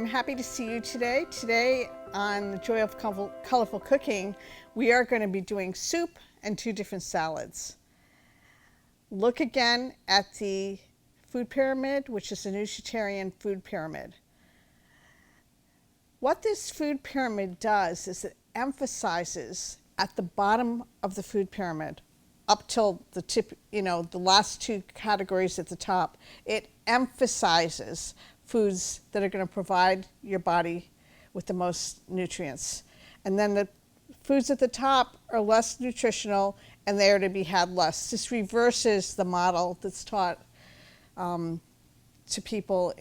I'm happy to see you today. Today on The Joy of Colorful Cooking, we are going to be doing soup and 2 different salads. Look again at the food pyramid, which is a nutritarian food pyramid. What this food pyramid does is it emphasizes at the bottom of the food pyramid, up till the tip, the last 2 categories at the top, it emphasizes foods that are going to provide your body with the most nutrients. And then the foods at the top are less nutritional and they are to be had less. This reverses the model that's taught to people,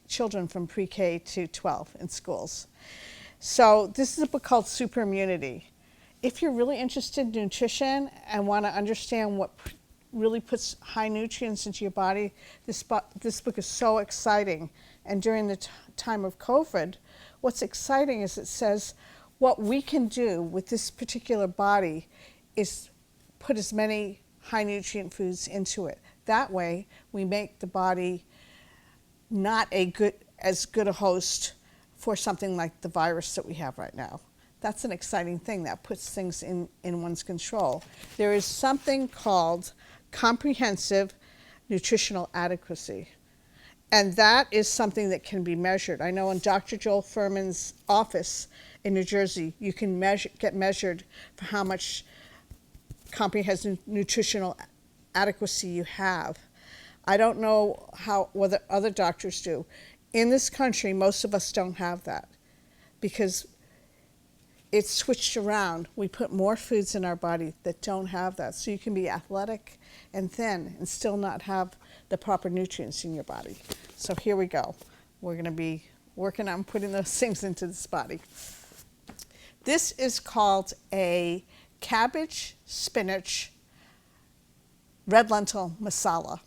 children from pre-K to 12 in schools. So this is a book called Super Immunity. If you're really interested in nutrition and want to understand what really puts high nutrients into your body, this book is so exciting. And during the time of COVID, what's exciting is it says what we can do with this particular body is put as many high nutrient foods into it. That way, we make the body not as good a host for something like the virus that we have right now. That's an exciting thing that puts things in one's control. There is something called comprehensive nutritional adequacy. And that is something that can be measured. I know in Dr. Joel Fuhrman's office in New Jersey, you can get measured for how much comprehensive nutritional adequacy you have. I don't know whether other doctors do. In this country, most of us don't have that because it's switched around. We put more foods in our body that don't have that. So you can be athletic and thin and still not have the proper nutrients in your body. So here we go. We're going to be working on putting those things into this body. This is called a cabbage, spinach, red lentil masala.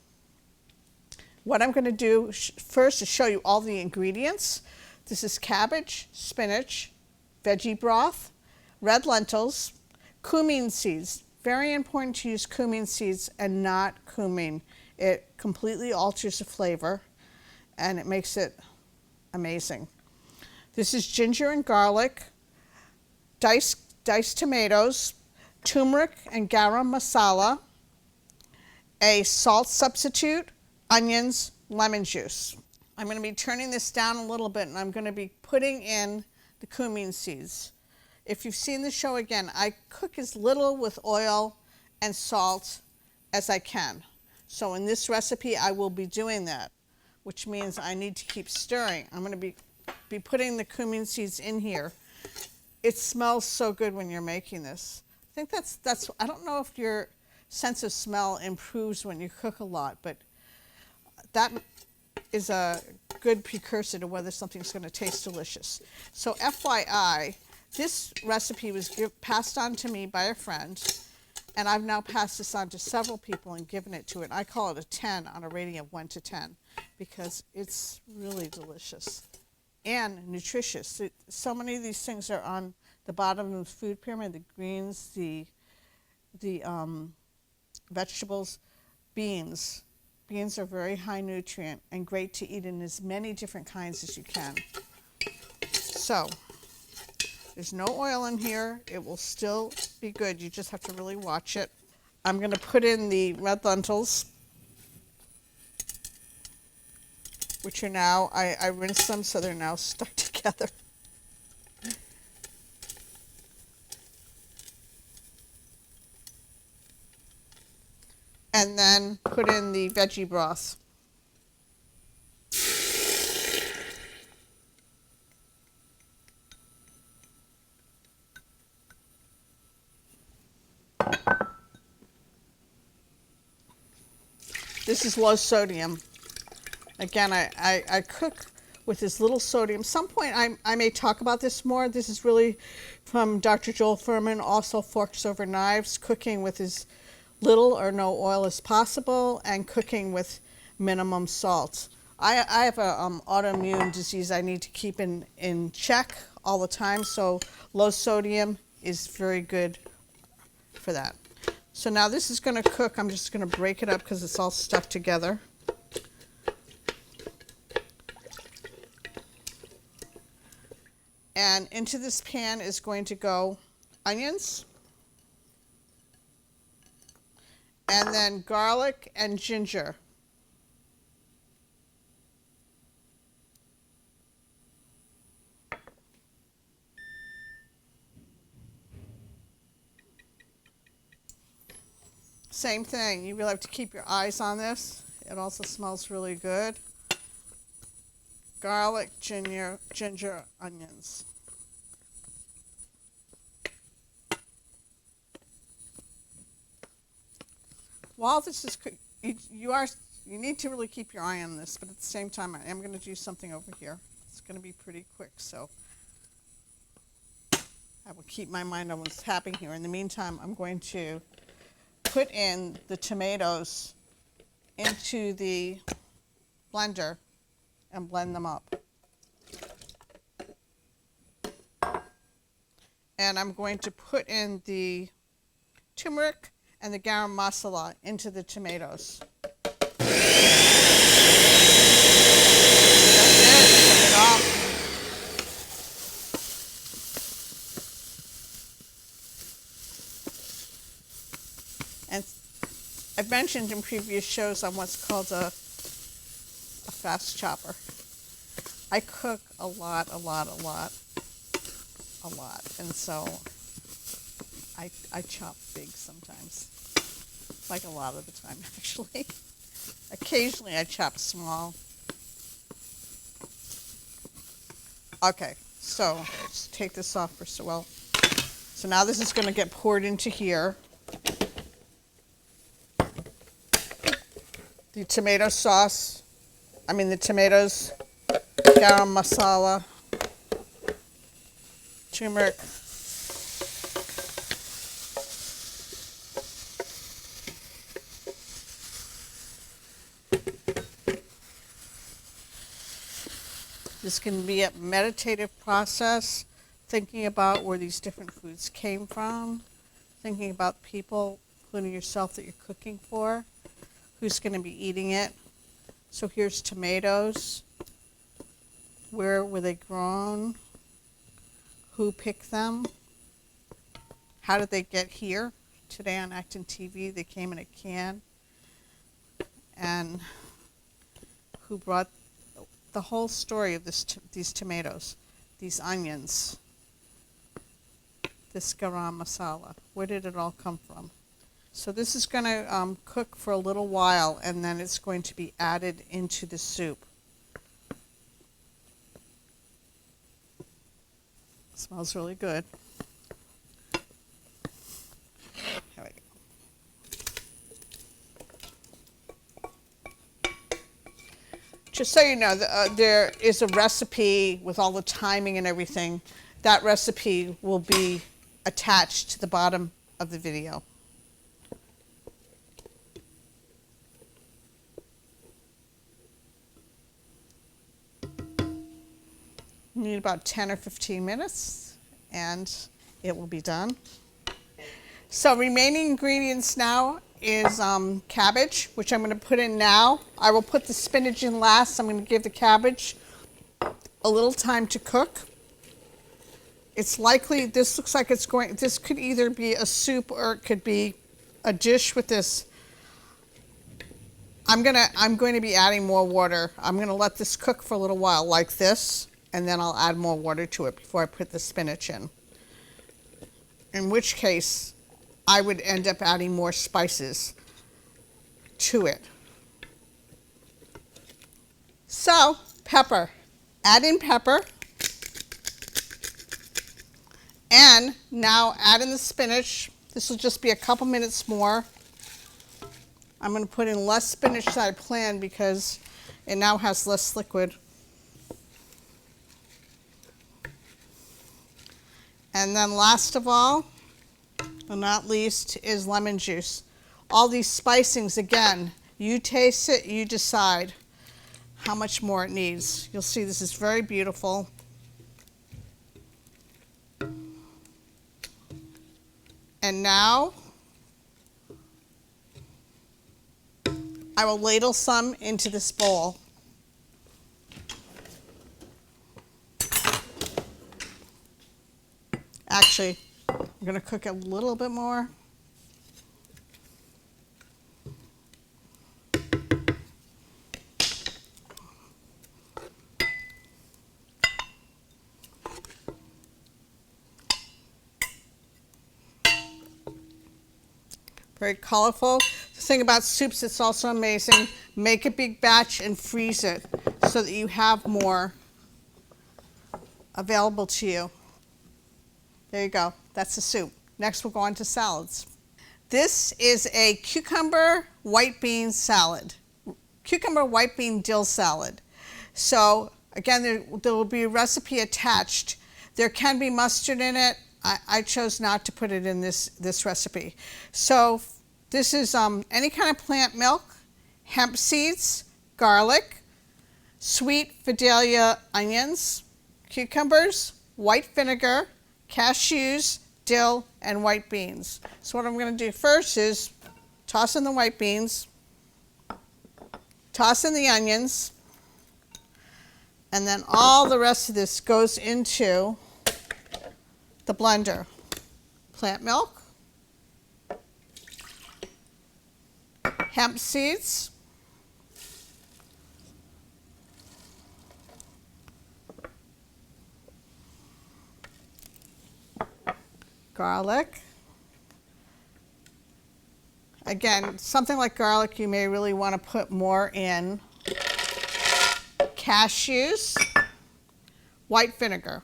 What I'm going to do first is show you all the ingredients. This is cabbage, spinach, veggie broth, red lentils, cumin seeds. Very important to use cumin seeds and not cumin. It completely alters the flavor and it makes it amazing. This is ginger and garlic, diced tomatoes, turmeric and garam masala, a salt substitute, onions, lemon juice. I'm going to be turning this down a little bit and I'm going to be putting in the cumin seeds. If you've seen the show again, I cook as little with oil and salt as I can. So in this recipe, I will be doing that, which means I need to keep stirring. I'm going to be putting the cumin seeds in here. It smells so good when you're making this. I think that's I don't know if your sense of smell improves when you cook a lot, but that is a good precursor to whether something's going to taste delicious. So FYI, this recipe was passed on to me by a friend, and I've now passed this on to several people and given it to it. I call it a 10 on a rating of 1 to 10 because it's really delicious and nutritious. So many of these things are on the bottom of the food pyramid, the greens, the vegetables, beans. Beans are very high nutrient and great to eat in as many different kinds as you can. So, there's no oil in here. It will still be good. You just have to really watch it. I'm going to put in the red lentils, which are now, I rinsed them so they're now stuck together. And then put in the veggie broth. This is low sodium. Again, I cook with as little sodium. Some point I may talk about this more. This is really from Dr. Joel Fuhrman, also Forks Over Knives, cooking with as little or no oil as possible and cooking with minimum salt. I have an autoimmune disease I need to keep in check all the time, so low sodium is very good for that. So now this is going to cook. I'm just going to break it up because it's all stuck together. And into this pan is going to go onions, and then garlic and ginger. Same thing, you really have to keep your eyes on this. It also smells really good. Garlic, ginger, onions. While this is cooking, you need to really keep your eye on this, but at the same time, I am going to do something over here. It's going to be pretty quick, so I will keep my mind on what's happening here. In the meantime, I'm going to put in the tomatoes into the blender and blend them up. And I'm going to put in the turmeric and the garam masala into the tomatoes. That's it. Turn it off. And I've mentioned in previous shows on what's called a fast chopper. I cook a lot, and so I chop big sometimes, like a lot of the time actually. Occasionally I chop small. Okay, so let's take this off first. Well, so now this is going to get poured into here. The tomato sauce, the tomatoes, garam masala, turmeric, this can be a meditative process, thinking about where these different foods came from, thinking about people, including yourself, that you're cooking for, who's going to be eating it. So here's tomatoes. Where were they grown? Who picked them? How did they get here? Today on ActonTV, they came in a can. And who brought the whole story of these tomatoes, these onions, this garam masala? Where did it all come from? So this is going to cook for a little while, and then it's going to be added into the soup. It smells really good. Here we go. Just so you know, there is a recipe with all the timing and everything. That recipe will be attached to the bottom of the video. Need about 10 or 15 minutes and it will be done. So remaining ingredients now is cabbage, which I'm going to put in now. I will put the spinach in last. I'm going to give the cabbage a little time to cook. It's likely, this looks like this could either be a soup or it could be a dish with this. I'm going to be adding more water. I'm going to let this cook for a little while like this, and then I'll add more water to it before I put the spinach in. In which case, I would end up adding more spices to it. So, pepper. Add in pepper. And now add in the spinach. This will just be a couple minutes more. I'm going to put in less spinach than I planned because it now has less liquid. And then last of all, but not least, is lemon juice. All these spicings, again, you taste it, you decide how much more it needs. You'll see this is very beautiful. And now, I will ladle some into this bowl. Actually, I'm going to cook a little bit more. Very colorful. The thing about soups that's also amazing, make a big batch and freeze it so that you have more available to you. There you go. That's the soup. Next we'll go on to salads. This is a cucumber white bean salad. Cucumber white bean dill salad. So again, there will be a recipe attached. There can be mustard in it. I chose not to put it in this recipe. So this is any kind of plant milk, hemp seeds, garlic, sweet Vidalia onions, cucumbers, white vinegar, cashews, dill, and white beans. So what I'm going to do first is toss in the white beans, toss in the onions, and then all the rest of this goes into the blender. Plant milk, hemp seeds, garlic. Again, something like garlic you may really want to put more in. Cashews, white vinegar.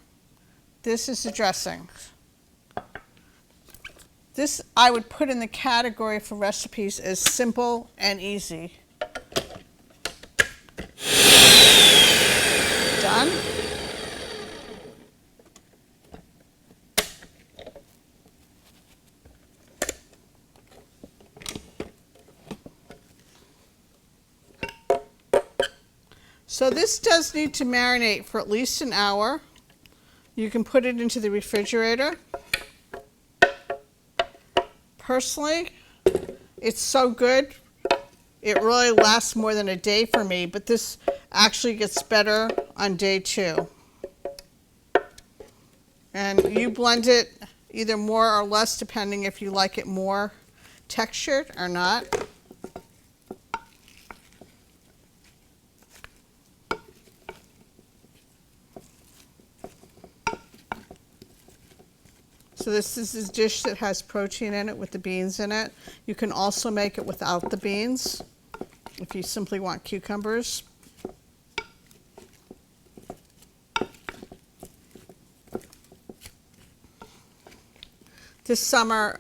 This is the dressing. This I would put in the category for recipes as simple and easy. Done. So this does need to marinate for at least an hour. You can put it into the refrigerator. Personally, it's so good, it really lasts more than a day for me, but this actually gets better on day 2. And you blend it either more or less depending if you like it more textured or not. So this is a dish that has protein in it with the beans in it. You can also make it without the beans if you simply want cucumbers. This summer,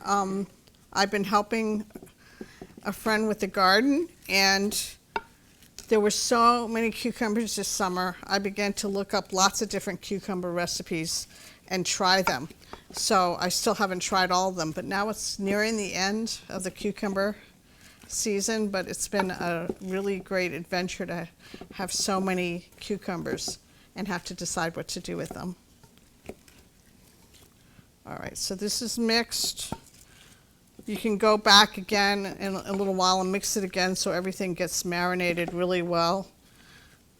I've been helping a friend with the garden, and there were so many cucumbers this summer. I began to look up lots of different cucumber recipes and try them. So I still haven't tried all of them, but now it's nearing the end of the cucumber season, but it's been a really great adventure to have so many cucumbers and have to decide what to do with them. All right, so this is mixed. You can go back again in a little while and mix it again so everything gets marinated really well.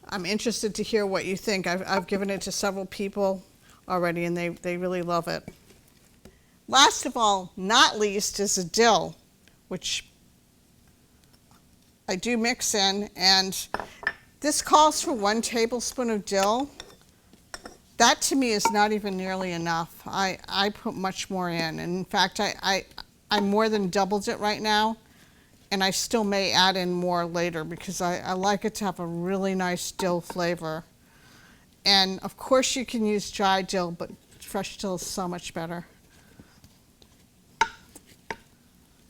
I'm interested to hear what you think. I've given it to several people already, and they really love it. Last of all, not least, is a dill, which I do mix in, and this calls for 1 tablespoon of dill. That to me is not even nearly enough. I put much more in, and in fact I more than doubled it right now, and I still may add in more later because I like it to have a really nice dill flavor. And of course you can use dry dill, but fresh dill is so much better.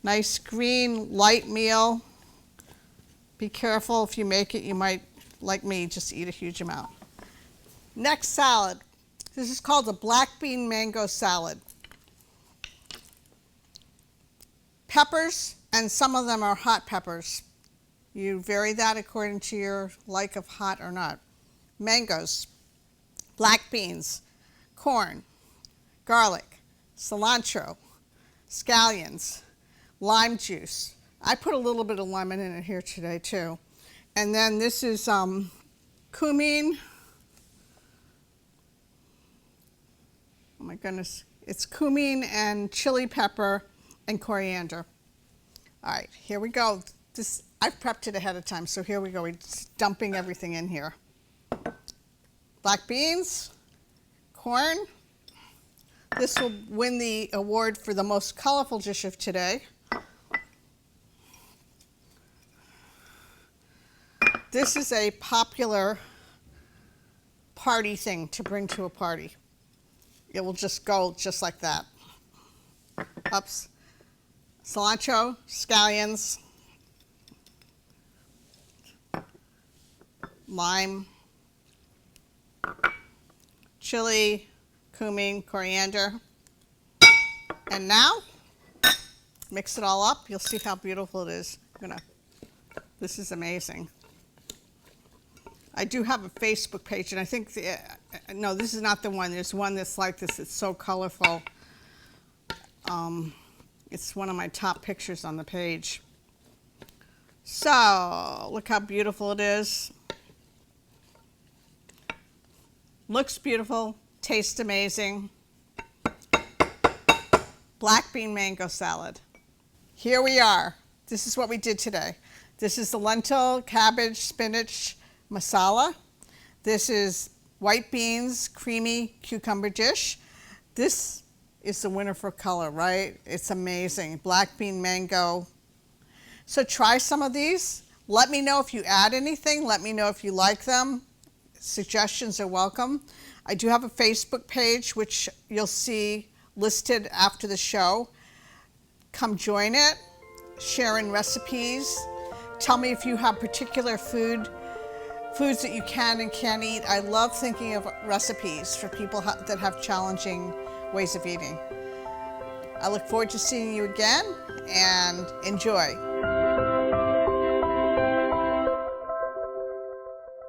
Nice green light meal. Be careful if you make it, you might, like me, just eat a huge amount. Next salad. This is called a black bean mango salad. Peppers, and some of them are hot peppers. You vary that according to your like of hot or not. Mangoes, black beans, corn, garlic, cilantro, scallions, lime juice. I put a little bit of lemon in it here today too. And then this is cumin. Oh my goodness, It's cumin and chili pepper and coriander. All right, here we go. This I've prepped it ahead of time, so here we go. We're just dumping everything in here. Black beans, corn. This will win the award for the most colorful dish of today. This is a popular party thing to bring to a party. It will just go just like that. Oops. Cilantro, scallions, lime, chili, cumin, coriander. And now, mix it all up. You'll see how beautiful it is. This is amazing. I do have a Facebook page, and I think, no, this is not the one. There's one that's like this. It's so colorful. It's one of my top pictures on the page. So, look how beautiful it is. Looks beautiful, tastes amazing. Black bean mango salad. Here we are. This is what we did today. This is the lentil, cabbage, spinach, masala. This is white beans, creamy cucumber dish. This is the winner for color, right? It's amazing. Black bean mango. So try some of these. Let me know if you add anything. Let me know if you like them. Suggestions are welcome. I do have a Facebook page, which you'll see listed after the show. Come join it, sharing recipes. Tell me if you have particular foods that you can and can't eat. I love thinking of recipes for people that have challenging ways of eating. I look forward to seeing you again, and enjoy.